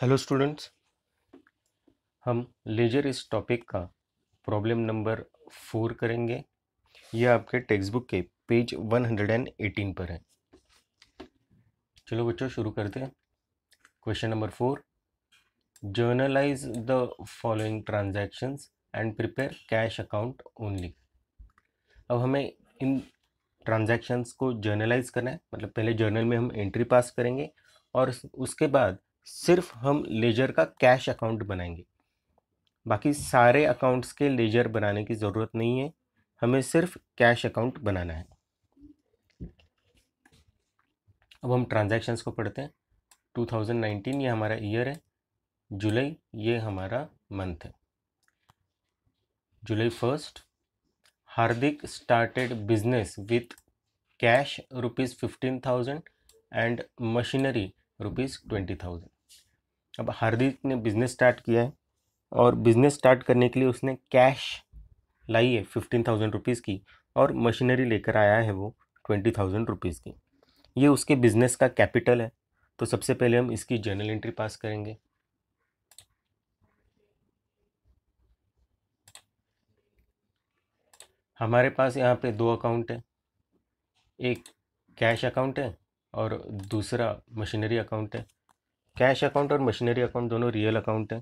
Hello students, हम laser इस topic का प्रॉब्लम नंबर 4 करेंगे। यह आपके टेक्स्ट बुक के पेज 118 पर है। चलो बच्चों शुरू करते हैं। Question number 4, generalized the following transactions and prepare cash account only. अब हमें इन ट्रांजैक्शंस को जर्नलाइज करना है, मतलब पहले जर्नल में हम एंट्री पास करेंगे और उसके बाद सिर्फ हम लेजर का कैश अकाउंट बनाएंगे। बाकी सारे अकाउंट्स के लेजर बनाने की ज़रूरत नहीं है, हमें सिर्फ कैश अकाउंट बनाना है। अब हम ट्रांजैक्शंस को पढ़ते हैं। 2019 ये हमारा ईयर है, जुलाई ये हमारा मंथ है। July 1, Hardik started business with cash ₹15,000 and machinery ₹20,000। अब हार्दिक ने बिजनेस स्टार्ट किया है और बिजनेस स्टार्ट करने के लिए उसने कैश लाई है 15,000 रुपीज़ की और मशीनरी लेकर आया है वो 20,000 रुपीज़ की। ये उसके बिजनेस का कैपिटल है। तो सबसे पहले हम इसकी जर्नल एंट्री पास करेंगे। हमारे पास यहाँ पे दो अकाउंट है, एक कैश अकाउंट है और दूसरा मशीनरी अकाउंट है। कैश अकाउंट और मशीनरी अकाउंट दोनों रियल अकाउंट है,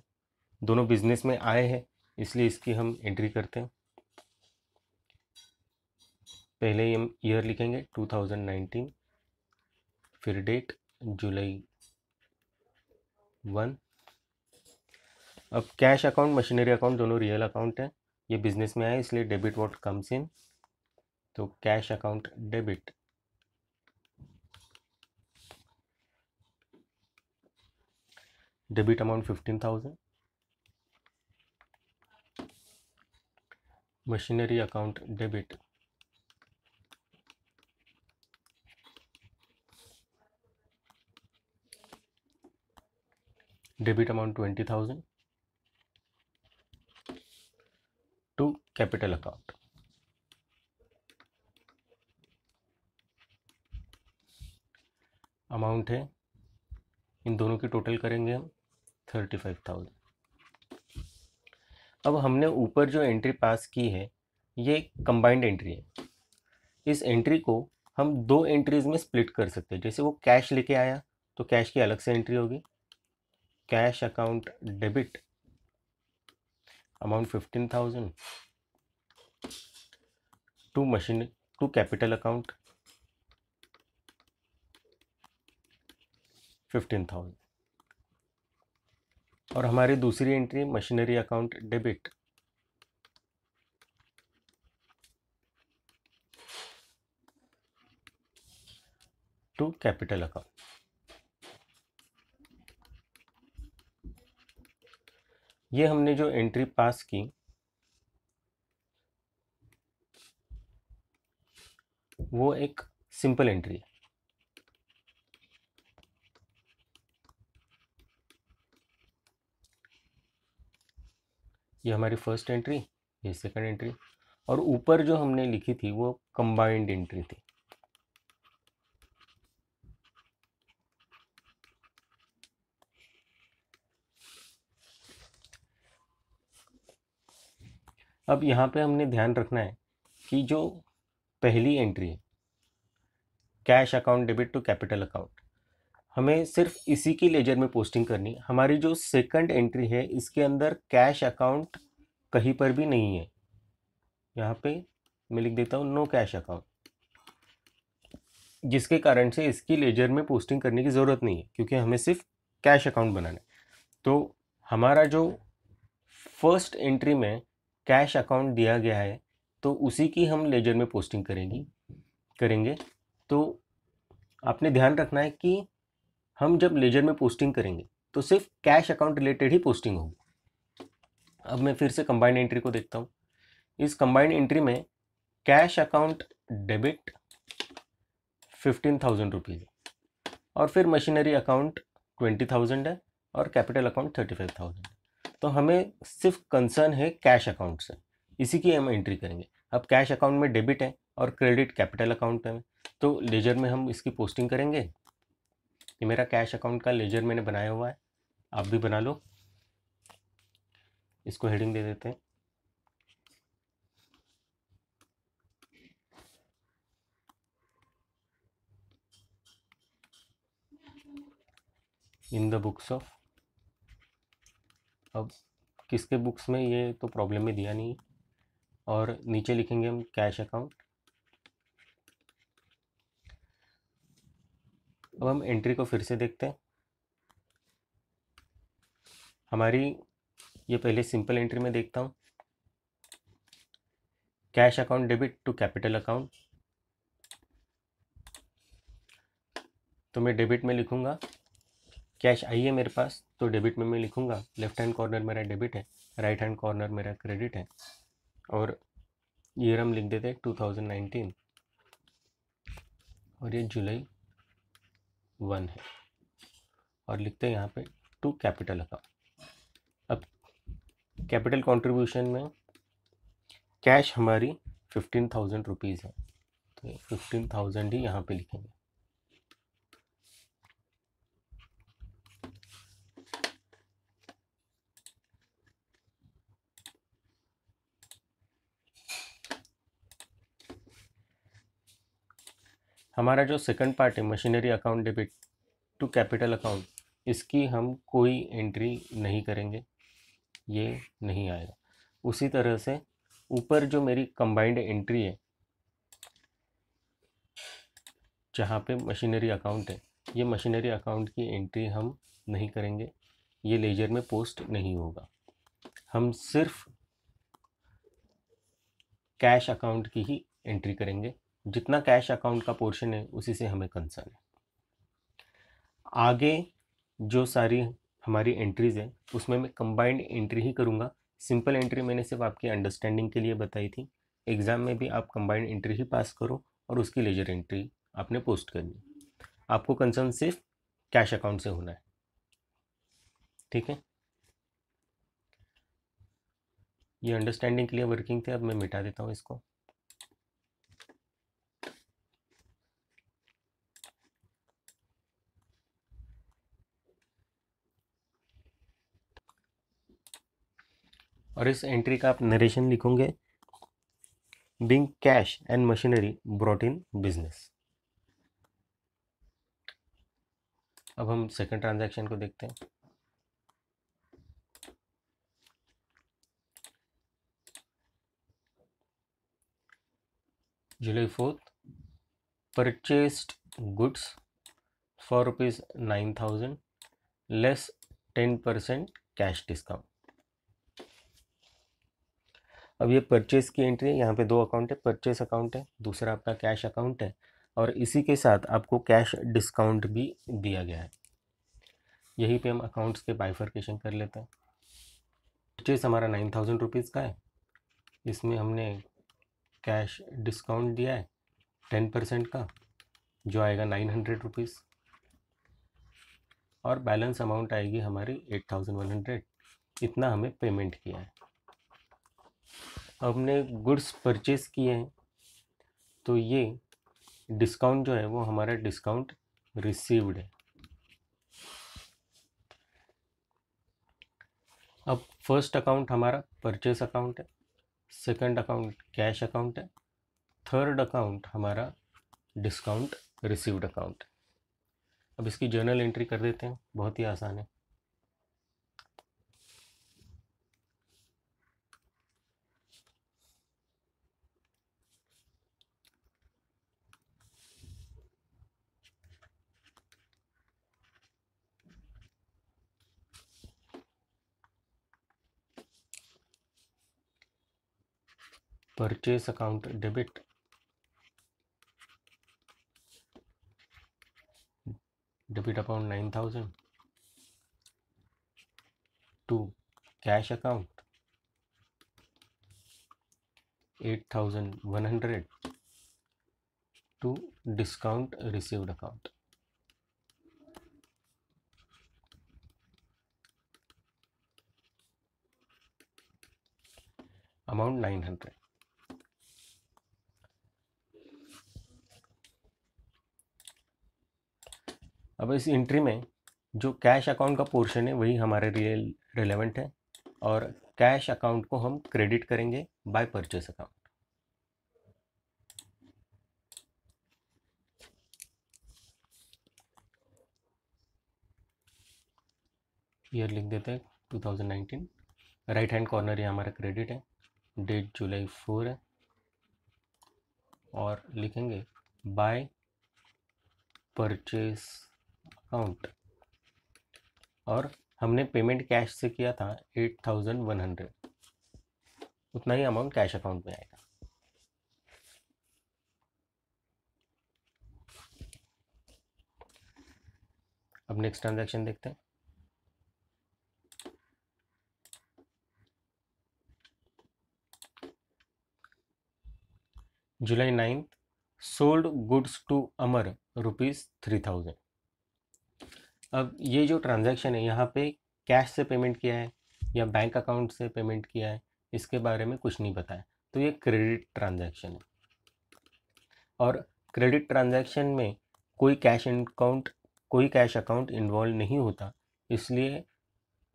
दोनों बिजनेस में आए हैं, इसलिए इसकी हम एंट्री करते हैं। पहले ही हम ईयर लिखेंगे 2019, फिर डेट जुलाई 1। अब कैश अकाउंट मशीनरी अकाउंट दोनों रियल अकाउंट है, ये बिजनेस में आए इसलिए डेबिट व्हाट कम्स इन, तो cash account debit. Debit amount 15,000। Machinery account debit debit amount 20,000 to capital account. Amount है, इन दोनों की टोटल करेंगे हम 35,000। अब हमने ऊपर जो एंट्री पास की है ये कंबाइंड एंट्री है। इस एंट्री को हम दो एंट्रीज में स्प्लिट कर सकते हैं। जैसे वो कैश लेके आया तो कैश की अलग से एंट्री होगी, cash account debit amount 15,000 to machine to capital account 15,000। और हमारी दूसरी entry machinery account debit to capital account. ये हमने जो एंट्री पास की वो एक सिंपल एंट्री है। ये हमारी फर्स्ट एंट्री, ये सेकंड एंट्री, और ऊपर जो हमने लिखी थी वो कंबाइंड एंट्री थी। अब यहाँ पे हमने ध्यान रखना है कि जो पहली एंट्री है cash account debit to capital account, हमें सिर्फ इसी की लेजर में पोस्टिंग करनी है। हमारी जो सेकंड एंट्री है इसके अंदर कैश अकाउंट कहीं पर भी नहीं है। यहाँ पे मैं लिख देता हूँ नो कैश अकाउंट, जिसके कारण से इसकी लेजर में पोस्टिंग करने की ज़रूरत नहीं है क्योंकि हमें सिर्फ कैश अकाउंट बनाना है। तो हमारा जो फर्स्ट एंट्री में कैश अकाउंट दिया गया है तो उसी की हम लेजर में पोस्टिंग करेंगे। तो आपने ध्यान रखना है कि हम जब लेजर में पोस्टिंग करेंगे तो सिर्फ कैश अकाउंट रिलेटेड ही पोस्टिंग होगी। अब मैं फिर से कंबाइंड एंट्री को देखता हूँ। इस कंबाइंड एंट्री में कैश अकाउंट डेबिट 15,000 रुपीज़ है और फिर मशीनरी अकाउंट 20,000 है और कैपिटल अकाउंट 35,000 है। तो हमें सिर्फ कंसर्न है कैश अकाउंट से, इसी की हम एंट्री करेंगे। अब कैश अकाउंट में डेबिट है और क्रेडिट कैपिटल अकाउंट में, तो लेजर में हम इसकी पोस्टिंग करेंगे। ये मेरा कैश अकाउंट का लेजर मैंने बनाया हुआ है। आप भी बना लो, इसको हेडिंग दे देते हैं इन द बुक्स ऑफ। अब किसके बुक्स में, ये तो प्रॉब्लम में दिया नहीं। और नीचे लिखेंगे हम कैश अकाउंट। अब हम एंट्री को फिर से देखते हैं। हमारी ये पहले सिंपल एंट्री में देखता हूँ, cash account debit to capital account. तो मैं डेबिट में लिखूंगा, कैश आई है मेरे पास तो डेबिट में मैं लिखूंगा, लेफ्ट हैंड कॉर्नर मेरा डेबिट है, राइट हैंड कॉर्नर मेरा क्रेडिट है। और ईयर हम लिख देते हैं 2019 और ये जुलाई 1 है और लिखते हैं यहाँ पे टू कैपिटल अकाउंट। अब कैपिटल कंट्रीब्यूशन में कैश हमारी 15,000 रुपीज़ है, तो 15,000 ही यहाँ पे लिखेंगे। हमारा जो सेकंड पार्ट है machinery account debit to capital account, इसकी हम कोई एंट्री नहीं करेंगे, ये नहीं आएगा। उसी तरह से ऊपर जो मेरी कंबाइंड एंट्री है जहाँ पे मशीनरी अकाउंट है, ये मशीनरी अकाउंट की एंट्री हम नहीं करेंगे, ये लेजर में पोस्ट नहीं होगा। हम सिर्फ कैश अकाउंट की ही एंट्री करेंगे, जितना कैश अकाउंट का पोर्शन है उसी से हमें कंसर्न है। आगे जो सारी हमारी एंट्रीज है उसमें मैं कंबाइंड एंट्री ही करूँगा। सिंपल एंट्री मैंने सिर्फ आपकी अंडरस्टैंडिंग के लिए बताई थी, एग्ज़ाम में भी आप कंबाइंड एंट्री ही पास करो और उसकी लेजर एंट्री आपने पोस्ट करनी। आपको कंसर्न सिर्फ कैश अकाउंट से होना है, ठीक है। ये अंडरस्टैंडिंग के लिए वर्किंग थे, अब मैं मिटा देता हूँ इसको। और इस एंट्री का आप नरेशन लिखोगे, being cash and machinery brought in business. अब हम सेकंड ट्रांजैक्शन को देखते हैं। July 4th, purchased goods for rupees 9,000 less 10% cash discount. अब ये परचेज की एंट्री है, यहाँ पे दो अकाउंट है, परचेज अकाउंट है, दूसरा आपका कैश अकाउंट है, और इसी के साथ आपको कैश डिस्काउंट भी दिया गया है। यहीं पे हम अकाउंट्स के बाइफर्केशन कर लेते हैं। परचेज हमारा 9,000 रुपीज़ का है, इसमें हमने कैश डिस्काउंट दिया है 10% का, जो आएगा 900 रुपीज़, और बैलेंस अमाउंट आएगी हमारी 8,100। इतना हमें पेमेंट किया है। हमने गुड्स परचेज किए हैं तो ये डिस्काउंट जो है वो हमारा डिस्काउंट रिसीव्ड है। अब फर्स्ट अकाउंट हमारा परचेज अकाउंट है, सेकंड अकाउंट कैश अकाउंट है, थर्ड अकाउंट हमारा डिस्काउंट रिसीव्ड अकाउंट। अब इसकी जर्नल एंट्री कर देते हैं, बहुत ही आसान है। Purchase account debit account 9,000 to cash account 8,100 to discount received account. Amount 900। अब इस एंट्री में जो कैश अकाउंट का पोर्शन है वही हमारे लिए रिलेवेंट है, और कैश अकाउंट को हम क्रेडिट करेंगे बाय परचेस अकाउंट। ईयर लिख देते हैं 2019, राइट हैंड कॉर्नर ये हमारा क्रेडिट है, डेट जुलाई 4 है, और लिखेंगे बाय परचेस अकाउंट, और हमने पेमेंट कैश से किया था 8100, उतना ही अमाउंट कैश अकाउंट में आएगा। अब नेक्स्ट ट्रांजैक्शन देखते हैं। जुलाई 9 सोल्ड गुड्स टू अमर ₹3000। अब ये जो ट्रांजैक्शन है यहाँ पे कैश से पेमेंट किया है या बैंक अकाउंट से पेमेंट किया है, इसके बारे में कुछ नहीं बताया, तो ये क्रेडिट ट्रांजैक्शन है। और क्रेडिट ट्रांजैक्शन में कोई कैश अकाउंट इन्वॉल्व नहीं होता, इसलिए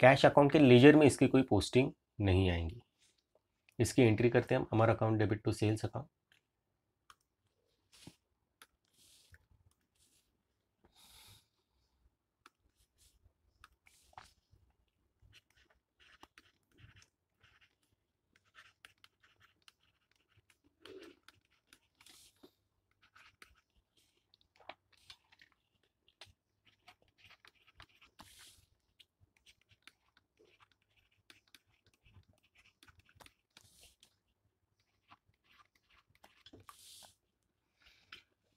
कैश अकाउंट के लेजर में इसकी कोई पोस्टिंग नहीं आएंगी। इसकी एंट्री करते हैं हम, हमारा account debit to sales account.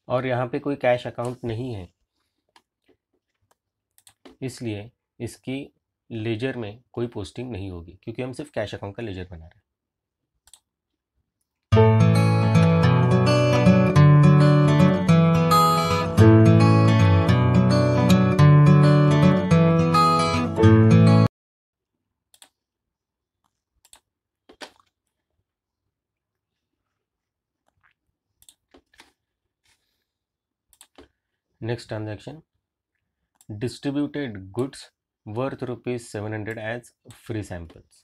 और यहाँ पे कोई कैश अकाउंट नहीं है, इसलिए इसकी लेजर में कोई पोस्टिंग नहीं होगी, क्योंकि हम सिर्फ कैश अकाउंट का लेजर बना रहे हैं। Next transaction, distributed goods worth ₹700 as free samples.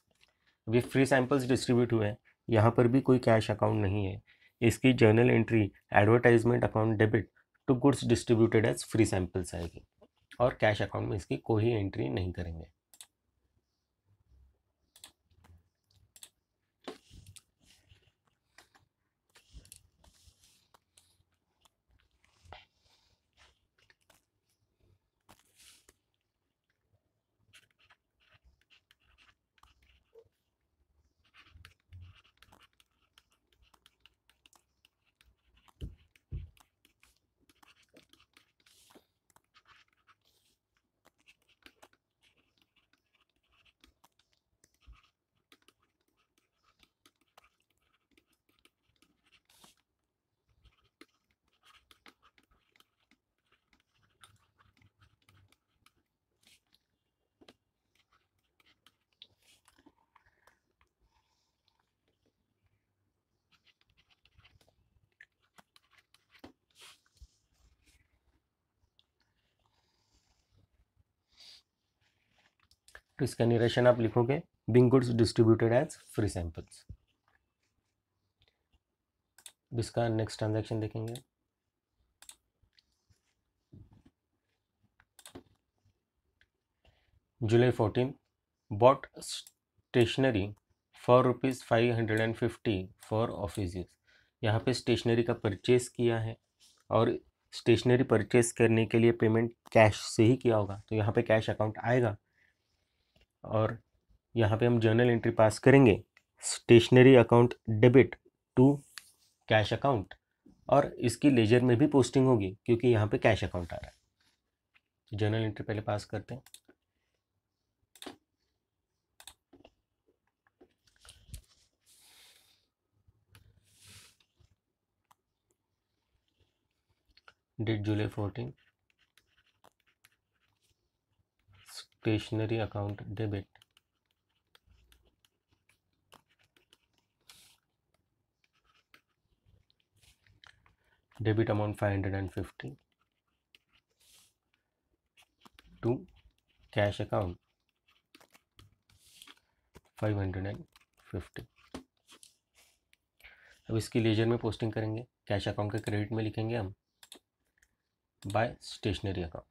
ये फ्री सैम्पल्स डिस्ट्रीब्यूट हुए हैं, यहाँ पर भी कोई कैश अकाउंट नहीं है। इसकी journal entry advertisement account debit to goods distributed as free samples आएगी, और कैश अकाउंट में इसकी कोई एंट्री नहीं करेंगे। तो इसका निरेशन आप लिखोगे being goods distributed as free samples. इसका नेक्स्ट ट्रांजैक्शन देखेंगे। July 14 bought stationery for ₹550 for office use. यहाँ पे स्टेशनरी का परचेस किया है, और स्टेशनरी परचेस करने के लिए पेमेंट कैश से ही किया होगा, तो यहाँ पे कैश अकाउंट आएगा, और यहाँ पे हम जर्नल एंट्री पास करेंगे stationery account debit to cash account, और इसकी लेजर में भी पोस्टिंग होगी क्योंकि यहाँ पे कैश अकाउंट आ रहा है। जर्नल एंट्री पहले पास करते हैं। Date July 14, stationery account debit debit amount 550 to cash account 550। अब इसकी लेजर में पोस्टिंग करेंगे। कैश अकाउंट के क्रेडिट में लिखेंगे हम by stationery account.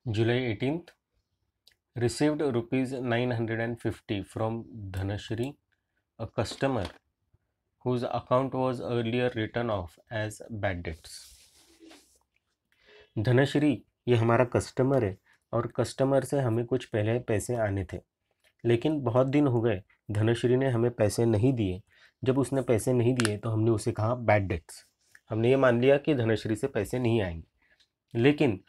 July 18th, received rupees 950 from Dhanashri, a customer whose account was earlier written off as bad debts. Dhanashree ये हमारा कस्टमर है और कस्टमर से हमें कुछ पहले पैसे आने थे, लेकिन बहुत दिन हो गए धनश्री ने हमें पैसे नहीं दिए। जब उसने पैसे नहीं दिए तो हमने उसे कहा बैड डेट्स। हमने ये मान लिया कि धनश्री से पैसे नहीं आएंगे, लेकिन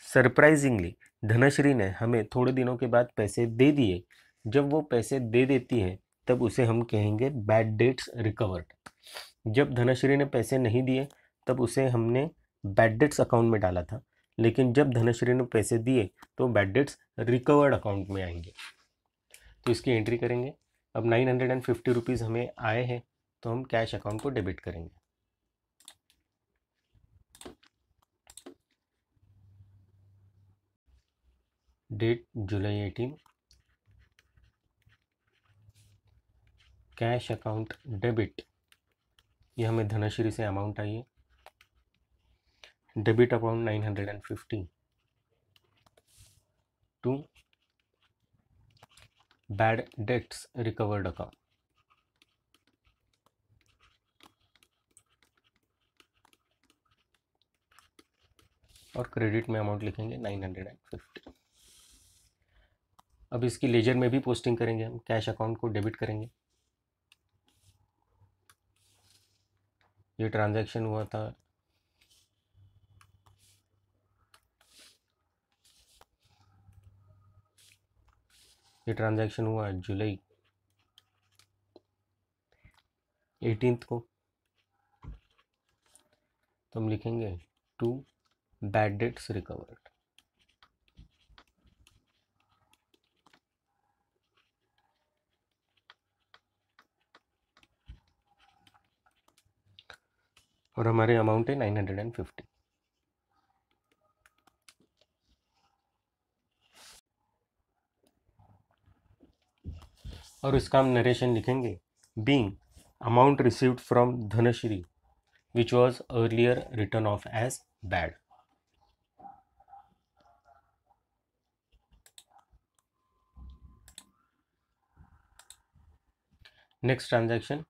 सरप्राइजिंगली धनश्री ने हमें थोड़े दिनों के बाद पैसे दे दिए। जब वो पैसे दे देती है तब उसे हम कहेंगे बैड डेट्स रिकवर्ड। जब धनश्री ने पैसे नहीं दिए तब उसे हमने बैड डेट्स अकाउंट में डाला था, लेकिन जब धनश्री ने पैसे दिए तो बैड डेट्स रिकवर्ड अकाउंट में आएंगे। तो इसकी एंट्री करेंगे। अब 950 रुपीज़ हमें आए हैं तो हम कैश अकाउंट को डेबिट करेंगे। Date July 18, cash account debit, ये हमें धनश्री से अमाउंट आई है। Debit account 950 to bad debts recovered account. और क्रेडिट में अमाउंट लिखेंगे 950। अब इसकी लेजर में भी पोस्टिंग करेंगे हम। कैश अकाउंट को डेबिट करेंगे। ये ट्रांजैक्शन हुआ था जुलाई 18 को। तो हम लिखेंगे टू बैड डेट्स रिकवर्ड। और हमारे अमाउंट है 950। और इसका हम नरेशन लिखेंगे being amount received from Dhanashree which was earlier written off as bad. Next transaction,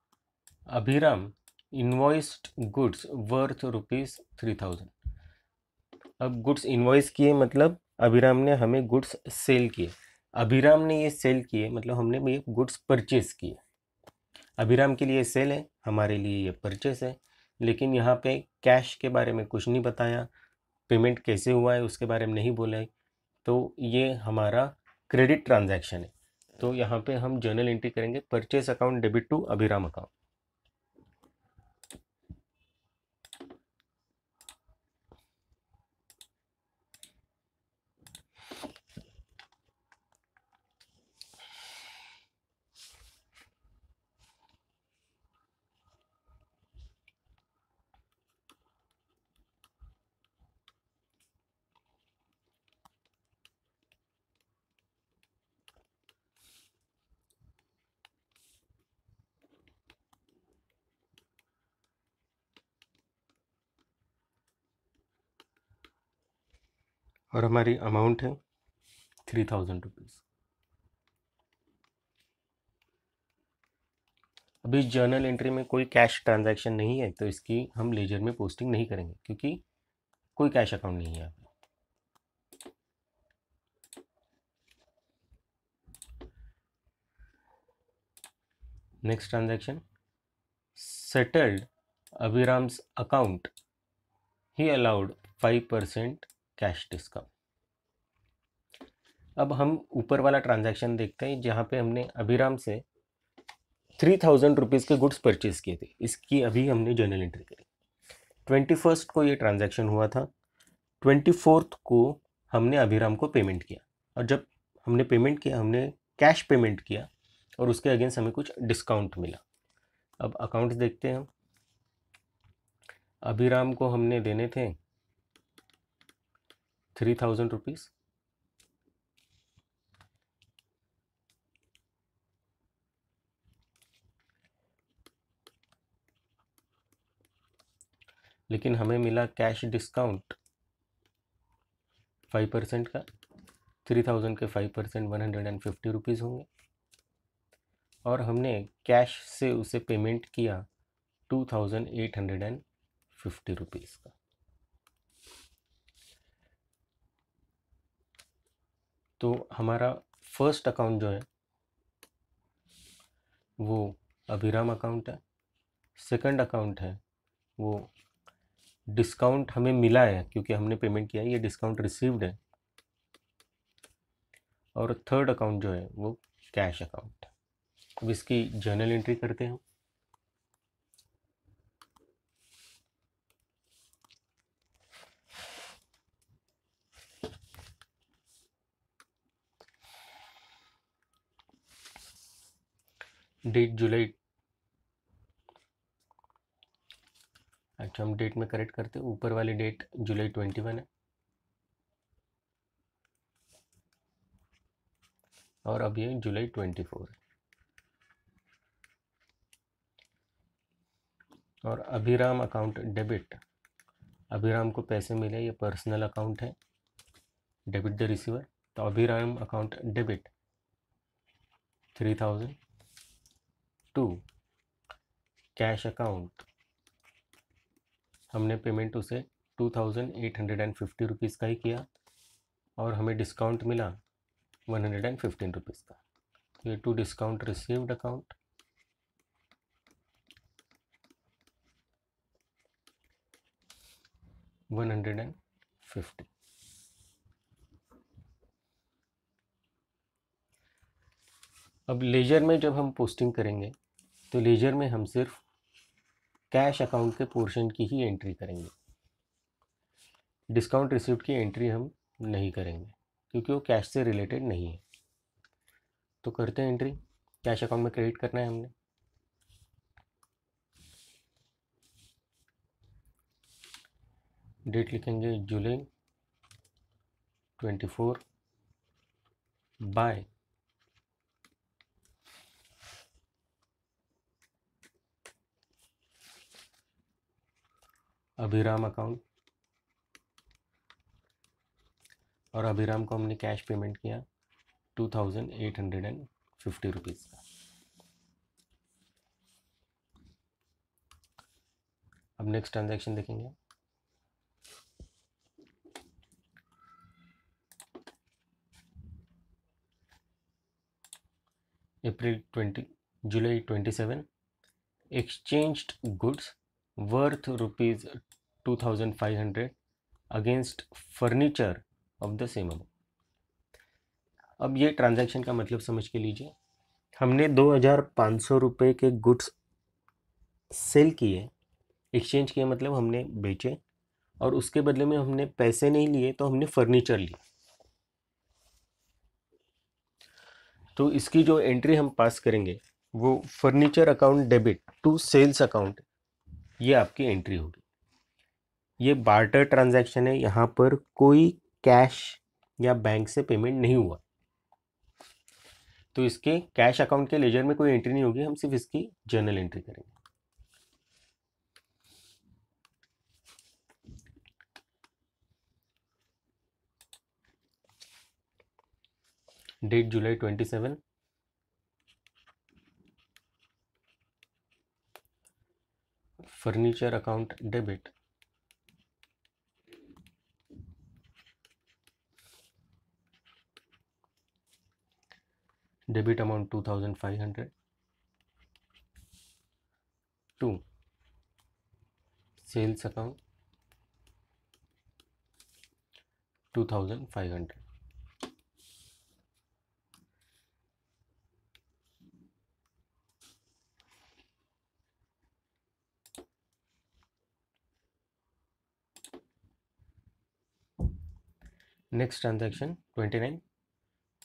Abhiram invoiced goods worth rupees 3000। अब गुड्स इन्वॉइस किए मतलब अभिराम ने हमें गुड्स सेल किए। अभिराम ने ये सेल किए मतलब हमने ये गुड्स परचेज किए। अभिराम के लिए सेल है, हमारे लिए ये परचेस है। लेकिन यहाँ पे कैश के बारे में कुछ नहीं बताया, पेमेंट कैसे हुआ है उसके बारे में नहीं बोला है। तो ये हमारा क्रेडिट ट्रांजैक्शन है। तो यहाँ पे हम जर्नल एंट्री करेंगे purchase account debit to Abhiram account. और हमारी अमाउंट है 3000 रुपीज़। अभी जर्नल एंट्री में कोई कैश ट्रांजैक्शन नहीं है तो इसकी हम लेजर में पोस्टिंग नहीं करेंगे क्योंकि कोई कैश अकाउंट नहीं है। नेक्स्ट ट्रांजैक्शन, सेटल्ड अभिराम्स अकाउंट, ही अलाउड 5% कैश डिस्काउंट। अब हम ऊपर वाला ट्रांजैक्शन देखते हैं जहाँ पे हमने अभिराम से 3000 रुपीज़ के गुड्स परचेज किए थे। इसकी अभी हमने जर्नल एंट्री करी। 21 को ये ट्रांजैक्शन हुआ था। 24 को हमने अभिराम को पेमेंट किया, और जब हमने पेमेंट किया हमने कैश पेमेंट किया और उसके अगेंस्ट हमें कुछ डिस्काउंट मिला। अब अकाउंट्स देखते हैं हम। अभिराम को हमने देने थे 3000 रुपीज़, लेकिन हमें मिला कैश डिस्काउंट 5% का। 3000 के 5% 150 रुपीज़ होंगे, और हमने कैश से उसे पेमेंट किया 2850 रुपीज़ का। तो हमारा फर्स्ट अकाउंट जो है वो अभिराम अकाउंट है। सेकंड अकाउंट है वो डिस्काउंट हमें मिला है क्योंकि हमने पेमेंट किया है, ये डिस्काउंट रिसीव्ड है। और थर्ड अकाउंट जो है वो कैश अकाउंट है। अब इसकी जर्नल एंट्री करते हैं। डेट जुलाई, अच्छा हम डेट में करेक्ट करते हैं। ऊपर वाली डेट जुलाई 21 है, और अब ये जुलाई 24 है। और अभिराम अकाउंट डेबिट, अभिराम को पैसे मिले, ये पर्सनल अकाउंट है, डेबिट द रिसीवर। तो Abhiram account debit 3000 to cash account, हमने पेमेंट उसे 2850 रुपीज़ का ही किया, और हमें डिस्काउंट मिला 115 रुपीज़ का। ये टू डिस्काउंट रिसीव्ड अकाउंट, $150। अब लेजर में जब हम पोस्टिंग करेंगे तो लेजर में हम सिर्फ कैश अकाउंट के पोर्शन की ही एंट्री करेंगे। डिस्काउंट रिसीव्ड की एंट्री हम नहीं करेंगे क्योंकि वो कैश से रिलेटेड नहीं है। तो करते हैं एंट्री, कैश अकाउंट में क्रेडिट करना है हमने। डेट लिखेंगे जुलाई 24 बाय अभिराम अकाउंट, और अभिराम को हमने कैश पेमेंट किया 2850 रुपीज़ का। अब नेक्स्ट ट्रांजैक्शन देखेंगे। जुलाई 27 exchanged goods worth rupees 2500 against furniture of the same amount। अब ये ट्रांजैक्शन का मतलब समझ के लीजिए। हमने 2500 रुपये के गुड्स सेल किए, एक्सचेंज किए मतलब हमने बेचे, और उसके बदले में हमने पैसे नहीं लिए तो हमने फर्नीचर लिया। तो इसकी जो एंट्री हम पास करेंगे वो furniture account debit to sales account, ये आपकी एंट्री होगी। ये बार्टर ट्रांजैक्शन है, यहाँ पर कोई कैश या बैंक से पेमेंट नहीं हुआ, तो इसके कैश अकाउंट के लेजर में कोई एंट्री नहीं होगी, हम सिर्फ इसकी जर्नल एंट्री करेंगे। Date July 27, furniture account debit debit amount 2500, to sales account 2500. Next transaction 29,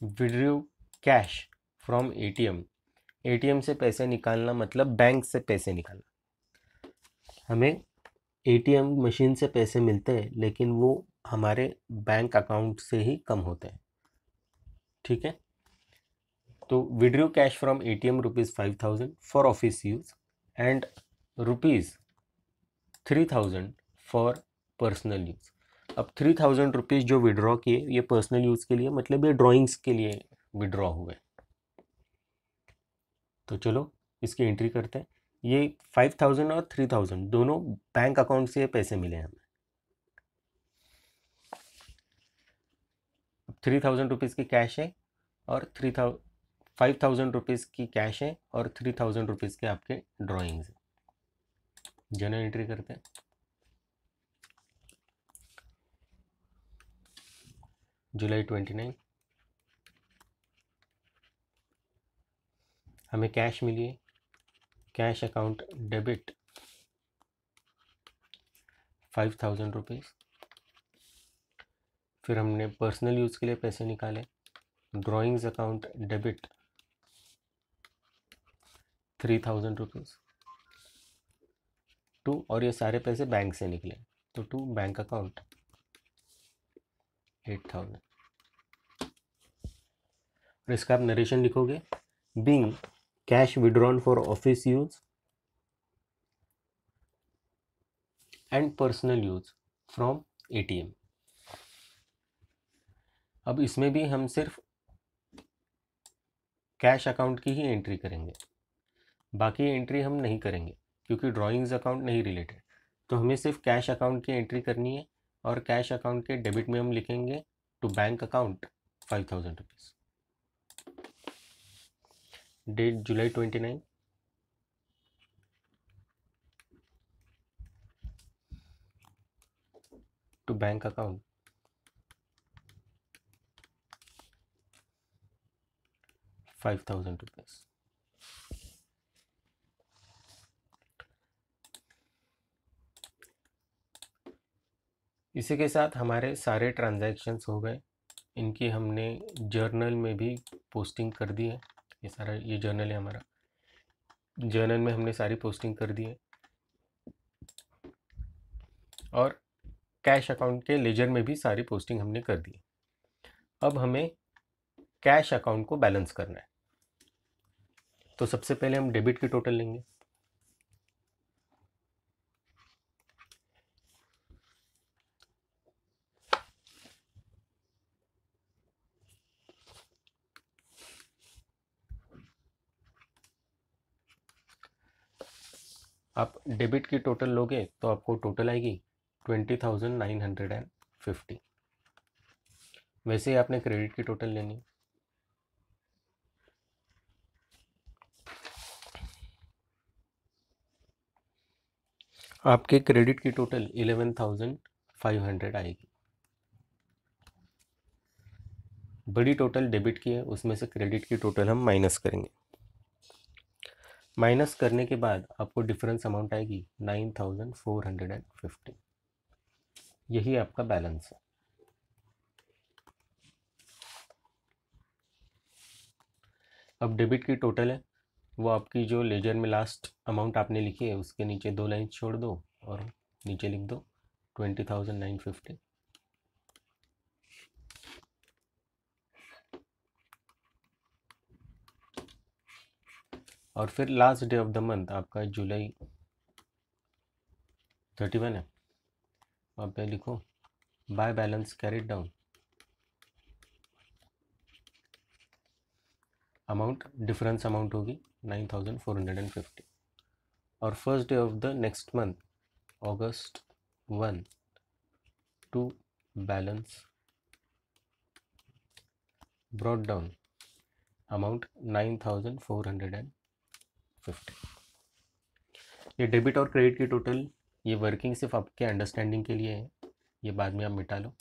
withdraw cash from ATM. ATM से पैसे निकालना मतलब बैंक से पैसे निकालना. हमें एटीएम मशीन से पैसे मिलते हैं लेकिन वो हमारे बैंक अकाउंट से ही कम होते हैं. ठीक है, तो withdraw cash from ATM ₹5000 for office use and ₹3000 for personal use. अब 3000 रुपीज़ जो विड्रॉ किए ये पर्सनल यूज़ के लिए, मतलब ये ड्राइंग्स के लिए विड्रॉ हुए. तो चलो इसकी एंट्री करते हैं. ये 5000 और 3000 दोनों बैंक अकाउंट से ये पैसे मिले हमें. 3000 रुपीज़ की कैश है और 5000 रुपीज़ की कैश है और 3000 रुपीज़ के आपके ड्राइंग्स हैं. जर्नल एंट्री करते हैं. जुलाई 29 हमें कैश मिली है. Cash account debit 5000 rupees. फिर हमने पर्सनल यूज़ के लिए पैसे निकाले. Drawings account debit 3000 rupees to, और ये सारे पैसे बैंक से निकले तो टू बैंक अकाउंट 8000. और इसका आप नरेशन लिखोगे. Being cash withdrawn for office use and personal use from ATM. अब इसमें भी हम सिर्फ कैश अकाउंट की ही एंट्री करेंगे, बाकी एंट्री हम नहीं करेंगे क्योंकि ड्राइंग्स अकाउंट नहीं रिलेटेड. तो हमें सिर्फ कैश अकाउंट की एंट्री करनी है और कैश अकाउंट के डेबिट में हम लिखेंगे to bank account 5000 rupees. Date July 29. To bank account 5000 rupees. इसी के साथ हमारे सारे ट्रांजैक्शंस हो गए. इनकी हमने जर्नल में भी पोस्टिंग कर दी है. ये सारा ये जर्नल है हमारा. जर्नल में हमने सारी पोस्टिंग कर दी है और कैश अकाउंट के लेजर में भी सारी पोस्टिंग हमने कर दी. अब हमें कैश अकाउंट को बैलेंस करना है. तो सबसे पहले हम डेबिट की टोटल लेंगे. आप डेबिट की टोटल लोगे तो आपको टोटल आएगी 20,950. वैसे ही आपने क्रेडिट की टोटल लेनी. आपके क्रेडिट की टोटल 11,500 आएगी. बड़ी टोटल डेबिट की है, उसमें से क्रेडिट की टोटल हम माइनस करेंगे. माइनस करने के बाद आपको डिफरेंस अमाउंट आएगी 9,450. यही आपका बैलेंस है. अब डेबिट की टोटल है वो आपकी जो लेजर में लास्ट अमाउंट आपने लिखी है उसके नीचे 2 लाइन छोड़ दो और नीचे लिख दो 20,950. और फिर last day of the month आपका जुलाई 31 है. वहाँ पे लिखो by balance carried down. Amount difference amount होगी 9,450. और first day of the next month August 1 to balance brought down amount 9,450. ये डेबिट और क्रेडिट की टोटल, ये वर्किंग सिर्फ आपके अंडरस्टैंडिंग के लिए है, ये बाद में आप मिटा लो।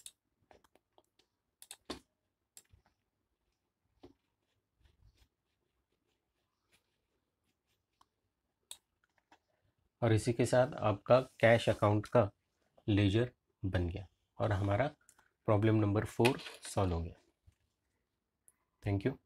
और इसी के साथ आपका कैश अकाउंट का लेजर बन गया और हमारा प्रॉब्लम नंबर 4 सॉल्व हो गया। Thank you.